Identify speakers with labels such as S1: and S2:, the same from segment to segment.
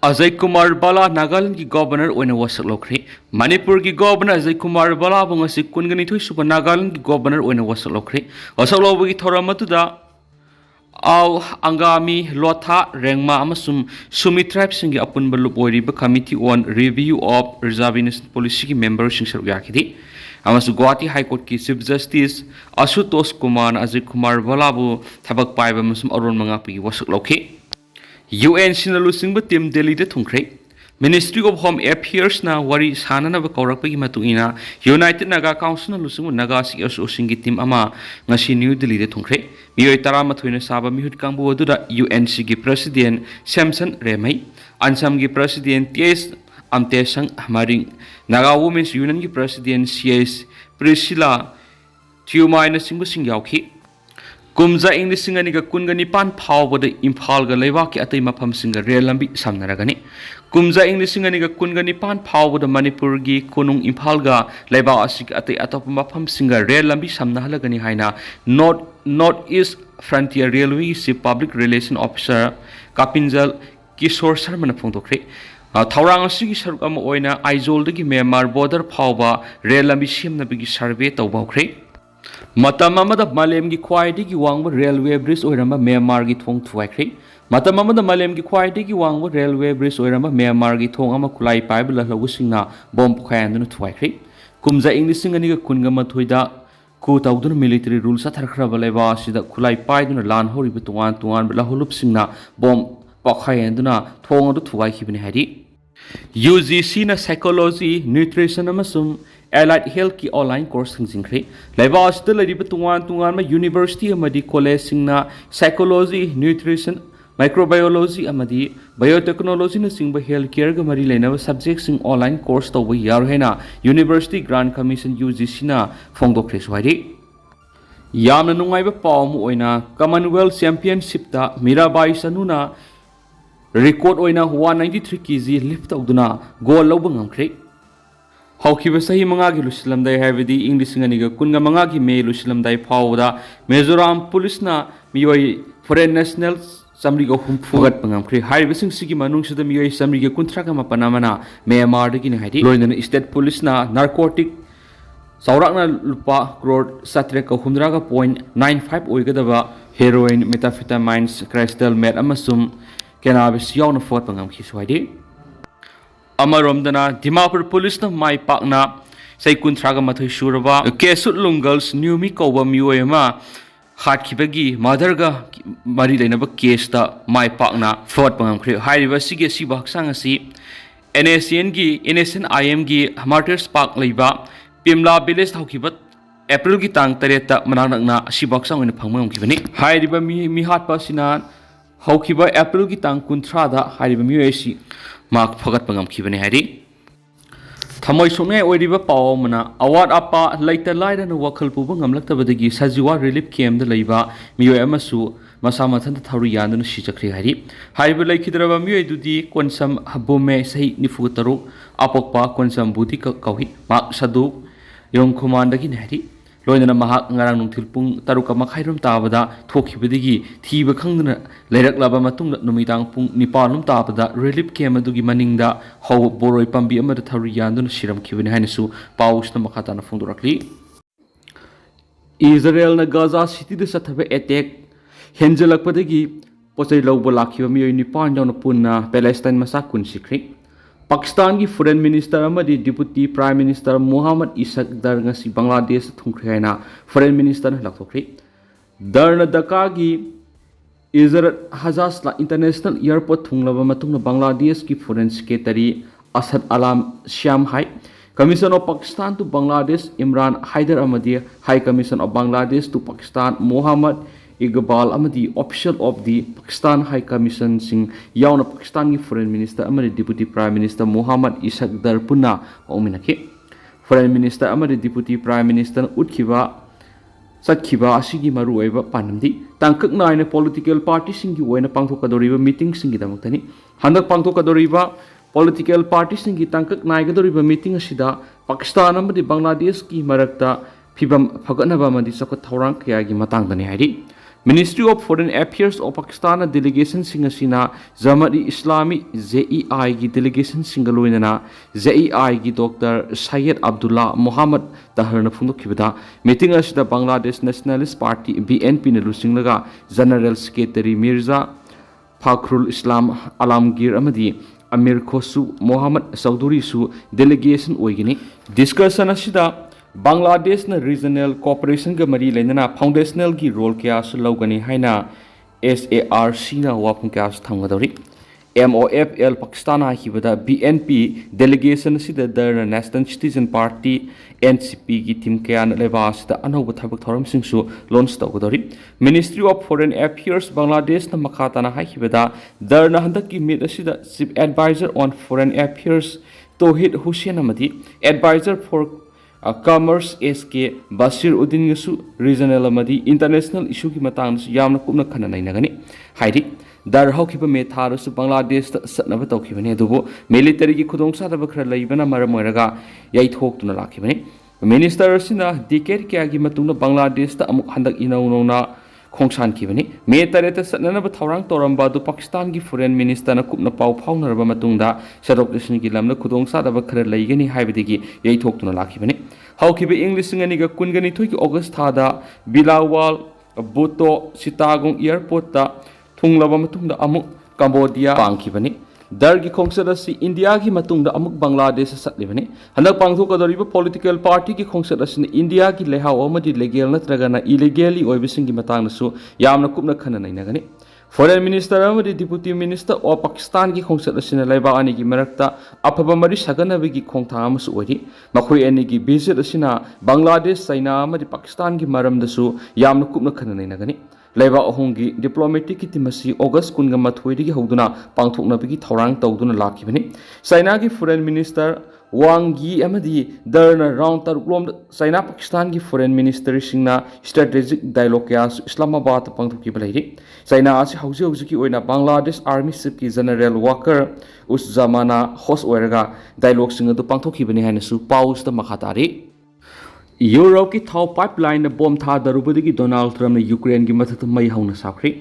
S1: अजय कुमार बाला नागालैंड की गवर्नर ओइना वसक लौख्रे मणिपुर की गवर्नर अजय कुमार बाला बुंगसी कुनगनिथोय सुब नागालैंड की गवर्नर ओइना वसक लौख्रे वसक लौबगी थोरम अतुदा आव अंगामी लोथा रेंगमा अमसुम सुमी ट्राइब सिंगी अपुन बलुप ओइरिबा committee on review of reservation policy की मेंबर सिंग सरुक याखिदि अमसु गुवाहाटी हाई कोर्ट की चीफ जस्टिस आशुतोष कुमार अजय कुमार बालाबु थबक पाइबा मसुम अरुण मंगापी वसक लौखे UN Sinalusingbा टीम दिल्ली दे थुंख्रे मिनिस्ट्री ऑफ होम अफेयर्स ना वरी साननब कौरकपगी मतुइना यूनाइटेड नागा काउंसिल लुसिंग नागा एसोसिएशन की टीम अमा ngasi न्यू दिल्ली दे थुंख्रे मियोय 13 साबा मिहुत कांगबु अदुदा UNC की प्रेसिडेंट सैमसन रेमई अंसम की प्रेसिडेंट TS अमतेसंग हमारिंग नागा वुमेन्स यूनियन की प्रेसिडेंट CS प्रिसिला ट्यूमाइन सिंग सिंग यावखी कुमजा इंग लिंग कुनगनिपान फावद इम्फाल leiba की अतई मफम सिंग रेल लंबी सामनरगनी कुमजा इंग लिंग कुनगनिपान फावद मणिपुर की कोनुंग इम्फाल leiba असिक अतई अतोप मफम सिंग रेल लंबी सामनहलगनी हाइना नॉर्थ ईस्ट फ्रंटियर रेलवे की public relation officer कापिंजल Kishore Sharma फोंदोख्रे थौरांग सरुक आइजोल म्यांमार बॉर्डर फाव रेल लंबी सेमनबगी सर्वे तौबौख्रे मतम मालेम की ख्वाइदगी वांग रेलवे ब्रिज म्यांमार की थोंग थुवाइख्रे मतम मालेम की ख्वाइदगी वांग रेलवे ब्रिज म्यांमार की थोंग खुलाई पाइब लहलौबसिंगना बॉम्ब पोखायन थुवाइख्रे कुमजा इंग लिंग कुनग मथोइदा कू तौदुन मिलिटरी रूल सथरख्रब leiba असिदा खुलाई पाइदुना लान होरिब तोंगान तोंगान लहलुबसिंगना बॉम्ब पोखायन थोंग अदु थुवाइखिबनि हाइदि UGC ना साइकोलॉजी न्यूट्रिशन अमसुम एलाइड हेल्थ की ऑनलाइन कोर्स थंजिंख्रे leiba असद लरिब तुंगान तुंगान मा यूनिवर्सिटी अमदी कॉलेज सिंगना साइकोलॉजी न्यूट्रिशन माइक्रोबायोलॉजी अमदी बायोटेक्नोलॉजी न सिंग हेल्थ केयर ग मरी लेनब सब्जेक्ट सिंग ऑनलाइन कोर्स तौब यार हेना यूनिवर्सिटी ग्रांट कमीशन UGC ना फोंदोख्रे सुहाइदि यामना नुंगाइबा पावमु ओइना कॉमनवेल्थ चैंपियनशिप ता मीराबाई सनुना रिकॉर्ड ओइना 193 kg लिफ्ट तौदुना गोल लौब ngamkhre हौखिबा सही मंगा की लुसिलमदाई हैबदी इंग लिंग कुनगा मंगा की मे लुसिलमदाई फावदा मिजोराम पुलिसना मियोय फॉरेन नेशनल समरी को हुमफुगत पंगमख्रे हाइबसिंग सिगी मनुंगसिदा मियोय समरी के कुंथ्रा का मपनामना म्यांमार दगी ने हाइदि लोइना स्टेट पुलिसना नारकोटिक सौराकना लुपा करोड़ 17.95 ओइगदबा हेरोइन मेटाफेटामाइन्स क्राइस्टल मेट अमसुम केनाबिस यावना फोट पंगमखि सुहाइदि अमरोमदना दिमापुर पुलिस न माई पाकना सै कुंथ्रागा मथै सुरबा केसुलुंग गर्ल्स न्यूमी कौबा मियोय मा हाटखिबगी मदरगा मरी लेनब केस ता माई पाकना फोट पंगमख्रे हाइरिबा सिगे सिबा हक्सांग असि NSN IM की martyrs park leiba Pimla village हौखिबा अप्रैल की तांग 3 ता मनानकना सिबा हक्सांग ओइना फंगमखिबनि हाइरिबा मी हाटपा सिना हौखिबा अप्रैल की तांग 19 दा हाइरिबा मियोयसि मार्क फगत पंगमखिबनि हाइरि थमोय सोंनाय ओइरिबा पावमना अवार्ड अपा लैता लाइरन वखल पुब ngamlaktabadagi sajiwa relief camp da leiba miyoy amasu masa mathanta thauri yanduna sijakri hairi haiba laikhidraba miyoy dudi konsam habume sahi nifu taruk apokpa konsam budi kawi mak sadu yong khumandagi nari लोइना महाक ngarang nungthil pung taruka makhairum tabada thokhibadigi thiba khangduna leiraklaba matung numidang pung nipalum tabada relief camp adugi maningda how boroi pambi amada thauri yanduna siram khibani hainasu pausna makhatana phungdurakli Israel na Gaza city da sathabe attack henjalakpadagi pochai lawba lakhiba miyoy nipan dawna punna Palestine masa kun sikri Pakistan की foreign minister अमदी deputy prime minister Mohammad Ishaq Dar ngasi Bangladesh थुंख्रेना foreign minister लखोख्रे दरना ढाका की इजरत हजासला international airport थुंगलबा मतुंगना बांग्लादेश की foreign secretary Asad Alam Siam high commission of Pakistan to Bangladesh Imran Haider अमदी high commission of Bangladesh to Pakistan Mohammad Iqbal अमदी official of the Pakistan high commission सिंह यावना पाकिस्तान की फॉरेन मिनिस्टर अमदी deputy prime minister Mohammad Ishaq Dar पुन्ना ओमिनके फॉरेन मिनिस्टर अमदी डिप्टी प्राइम मिनिस्टर उठखिबा सत्खिबा असिगी मरु ओइबा पानमदी तांकक नायना पॉलिटिकल पार्टी सिंगी ओइना पांगथोकदोरिबा मीटिंग सिंगी दमक्तनी हंदक पांगथोकदोरिबा पॉलिटिकल पार्टी सिंगी तांकक नायगदोरिबा मीटिंग असिदा पाकिस्तान अमदी बांग्लादेश की मरक्ता फिबम फगनबा अमदी सखत थौरांग कयागी मतांगदनी हाइरि Ministry of Foreign Affairs of Pakistan delegation singasina Jamati Islami JEI gi delegation singaloinana JEI gi Dr. Syed Abdullah Muhammad Taharna phungdokibada meeting asida Bangladesh Nationalist Party BNP na lusinglaga General Secretary Mirza Fakhrul Islam Alamgir amadi Amir Khosu Muhammad Sauduri su delegation oigini discussion asida Bangladesh na regional cooperation ga mari lainana foundational gi role kya su lawgani haina SARC na wapung kya su thamgadori MOFL Pakistan ha hibada BNP delegation sida the National Citizen Party NCP gi team kya na leba sida anoba thabak thoram sing su launch tawgadori Ministry of Foreign Affairs Bangladesh na makata na ha hibada the na handak ki meet asida Chief Advisor on Foreign Affairs Tohid Hussain amadi Advisor for Commerce SK Basir Uddin Yusu regional amadi international issue ki matang su yamna kupna khana nainagani hairi dar hawkiba me tharu su Bangladesh ta satnaba tawkhibani adubu military ki khudongsa da khara leibana maram oiraga yai thoktuna lakhibani minister sina decade kya gi matungna Bangladesh ta amuk handak inauna Khongshan kibani me tareta satnanaba thawrang toramba du Pakistan gi foreign minister na kupna pau phaunaraba matungda sadok desni gi lamna khudongsa da khara leigani haibidigi yai thoktuna lakhibani hawkiba English ngani ga kungani thoi ki August thada Bilawal Buto Sitagong airport ta thunglaba matungda amuk Cambodia pangkibani Dargi Khongsadasi India ki matungda amuk Bangladesh satlibani handak pangthokadoriba political party ki khongsadasi India ki Lalhouba amadi legal natragana illegally oibisingi matangna su yamna kupna khana nainagani Foreign Minister amadi Deputy Minister of Pakistan ki khongsadasi leiba ani ki marakta afaba mari saganabi ki khongthang amasu ori makhoi ani ki visit asina Bangladesh China amadi Pakistan ki maramda su yamna kupna khana nainagani leiba ahongi diplomatic ki timasi August kunga mathoi digi hoduna pangthokna bigi thawrang tawduna lakibani China ki Foreign Minister Wang Yi amadi darna round taruklom China Pakistan ki Foreign Minister singna strategic dialogue ya Islamabad pangthoki balairi China asi hauji ki oina Bangladesh Army Chief ki General Walker us zamana host oiraga dialogue singa du pangthoki bani haina su paus ta makhatari Europe ki thau pipeline na bomb tha darubadi Donald Trump na Ukraine gi mathak mai hauna sakri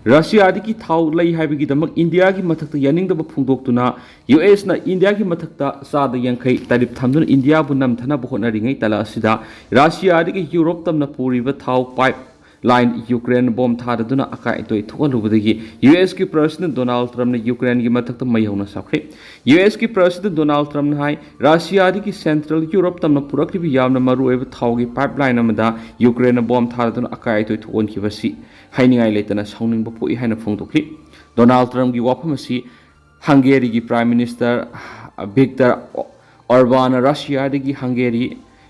S1: Russia di ki thau lai haibi gi damak India gi mathak ta yaning da phungdok tuna US na India gi mathak ta sa da yankhai tarif thamdun India bu nam thana bu hona ringai tala asida Russia di ki Europe tam na puri ba thau pipe line Ukraine bomb tha duna akai toi thokalubadagi US ki President Donald Trump na Ukraine gi mathak ta mai hauna sakri US ki President Donald Trump na hai Russia di ki Central Europe tam na purakri bi yamna maru eba thau gi pipeline amada Ukraine bomb tha duna akai toi thon ki basi hainingai letana sauning ba poi haina phongdokli Donald Trump gi wafam asi Hungary gi Prime Minister Viktor Orban Russia di gi Hungary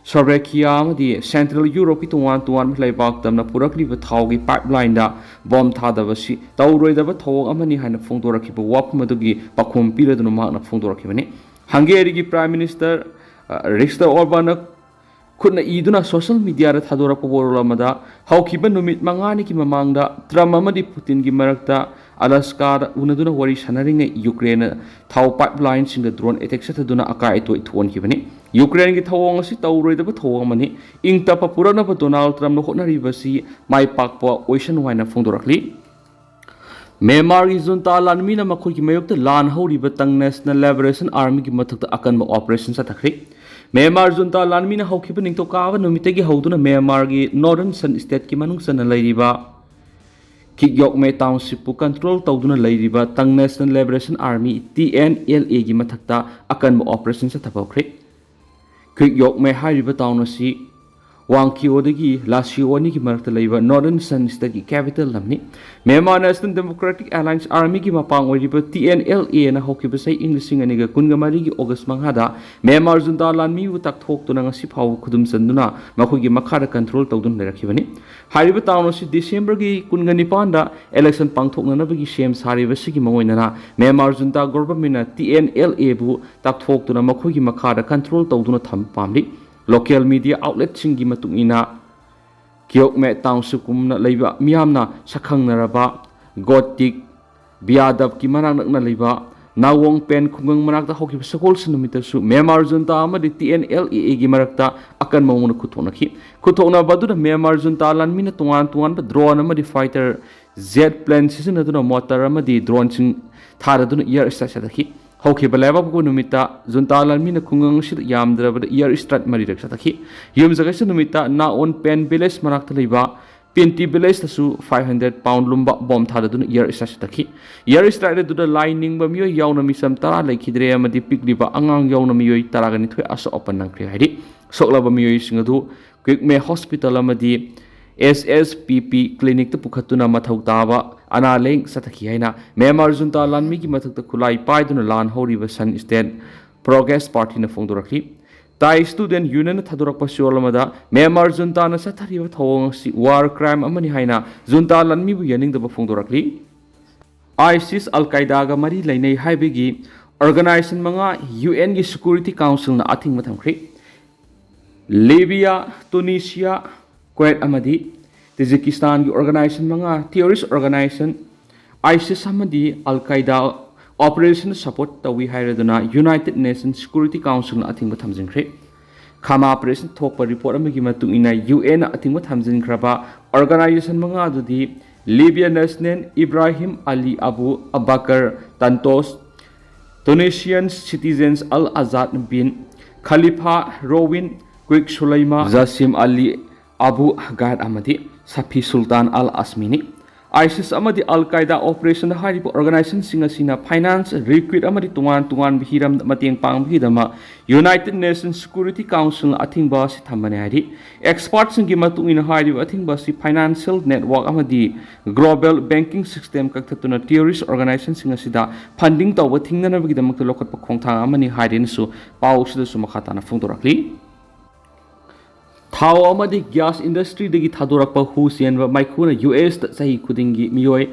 S1: Slovakia amadi Central Europe ki tuwan laibak tamna purakli ba thau gi pipeline da bomb tha da basi tawroi da ba thawang amani haina phongdorakhi ba wafam adugi pakhum piraduna makna phongdorakhi bani Hungary gi Prime Minister Viktor Orban khutna iduna social media ra thadora ko borula mada hawkiba numit mangani ki mamangda Trump amadi Putin gi marakta Alaska da unaduna wari sanaringa Ukraine thau pipeline singa drone attack sataduna akai toi thon ki bani Ukraine ki thawang asi tawroi da ba thawang mani ingta pa purana ba Donald Trump no hotnari basi mai pakpa ocean waina phongdorakli Myanmar ki junta lanmi na makhoi ki mayok ta lan hori ba tang National Liberation Army ki mathak ta akan ba operation sa thakri Myanmar junta lanmi na hawkiba ningto kawa numitegi hoduna Myanmar ki Northern Sun State ki manung sana lairiba Kikyokme Township pu control tawduna lairiba tang National Liberation Army TNLA gi mathakta akan ba operation sa thapokri Kikyokme hariba town asi Wangkyo-dagi Lasio-ni ki marakta laiba Northern Sun State ki capital lamni Myanmar National Democratic Alliance Army ki mapang oiriba TNLA na hokiba say Englishing aniga kungamari ki August manghada Myanmar junta lanmi u takthok tuna ngasi phaw khudum sanduna makhoi gi makhara control tawdun lerakhibani hariba town asi December gi kungani panda election pangthokna na bagi sem sariba sigi mangoinana Myanmar junta government na TNLA bu takthok tuna makhoi gi makhara control tawduna tham pamli Local media outlet singi matungina Kyokme Township kumna leiba miyamna sakhang naraba Gotik Biadab ki manang na leiba nawong pen khungang manakta hoki sakol sinumita su Myanmar junta amadi TNLA gi marakta akan mawuna kuthona baduna Myanmar junta lanmina tungan ba drone amadi fighter jet plane sisinaduna motor amadi drone sing tharaduna air strike sadaki hoki balaba ko numita junta lanmina khungang sid yamdraba air strike mari rak sadaki yum jaga sinumita na on pen village manakta leiba Pinti village tasu 500 pound lumba bomb tharaduna air strike sadaki air strike du lining ba miyo yauna misam tara laikhidre amadi pikliba angang yauna miyo tara gani thoi aso open nangkri haidi soklaba miyo singadu quick me hospital amadi SSPP clinic ta pukhatuna mathau taba ana leng sataki haina Myanmar junta lanmi gi mathakta khulai paiduna lan horiba san state progress party na phongdorakhi Tai student union thadurak pasiolamada Myanmar junta na sathariba thawong si war crime amani haina junta lanmi bu yaning da phongdorakli ISIS Al-Qaeda ga mari lainai haibegi organization manga UN gi Security Council na athing mathamkhri Libya Tunisia Kuwait amadi Tajikistan gi organization manga terrorist organization ISIS amadi Al-Qaeda Operation support tawi hairaduna United Nations Security Council na ating mathamjinkhre khama operation thokpa report amagi matungina UN na ating mathamjinkraba organization manga adudi Libya National Ibrahim Ali Abu Abakar Tantos Tunisian citizens Al Azad bin Khalifa Rowin Quick Sulaima Zasim Ali Abu Gad Amadi Safi Sultan Al Asmini ISIS amadi Al-Qaeda operation haribo organization singasina finance recruit amadi tungan bihiram mateng pang bihidama United Nations Security Council athingba si thambane hari experts singi matungina haribo athingba si financial network amadi global banking system kakthatuna terrorist organization singasida funding tawba thingnana bigidamakta lokat pakhongthang amani harin su pausida su makhatana phongdorakli Thao amadi gas industry degi thadorakpa hu sianba maikuna US ta sahi khudingi miyoi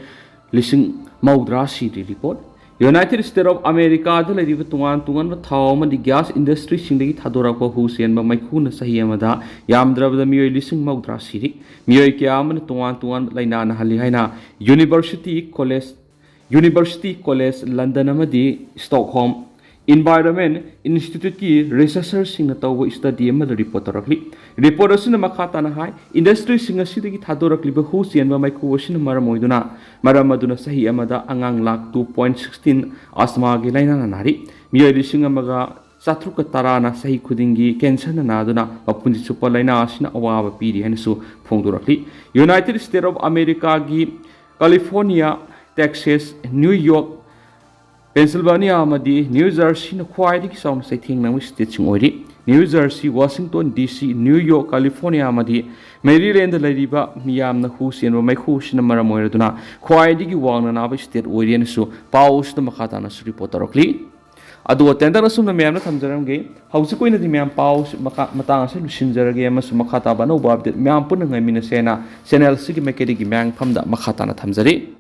S1: lising maudra city report United States of America da leriba tungan ba thao amadi gas industry singdegi thadorakpa hu sianba maikuna sahi amada yamdrabada miyoi lising maudra city miyoi kya amana tungan laina na hali haina University College London amadi Stockholm Environment Institute ki researchers sing na tawo study ma report rakli report asina makhata na hai industry sing asidagi thadorakli ba hu sian ba maiku asina maramoiduna maramaduna sahi amada angang lak 2.16 asma gi laina na nari miyoi sing amaga satruka tarana sahi khudingi cancer na naduna apunji super laina asina awaba piri hanisu phongdorakli United States of America gi California Texas New York Pennsylvania amadi New Jersey na khwaidi ki sound sai thing nang state sing ori New Jersey Washington DC New York California amadi Maryland lariba miyam na hu sian mai khu sina maramoiraduna khwaidi ki wang na ba state ori ne su paus na makhata na su report rokli adu tender na sum na miyam na thamjaram ge hausi koina di miyam paus matang ase lusinjarage ama su makhata ba no ba update miyam pun ngai mina sena channel sigi mekedi gi mang phamda makhata na thamjari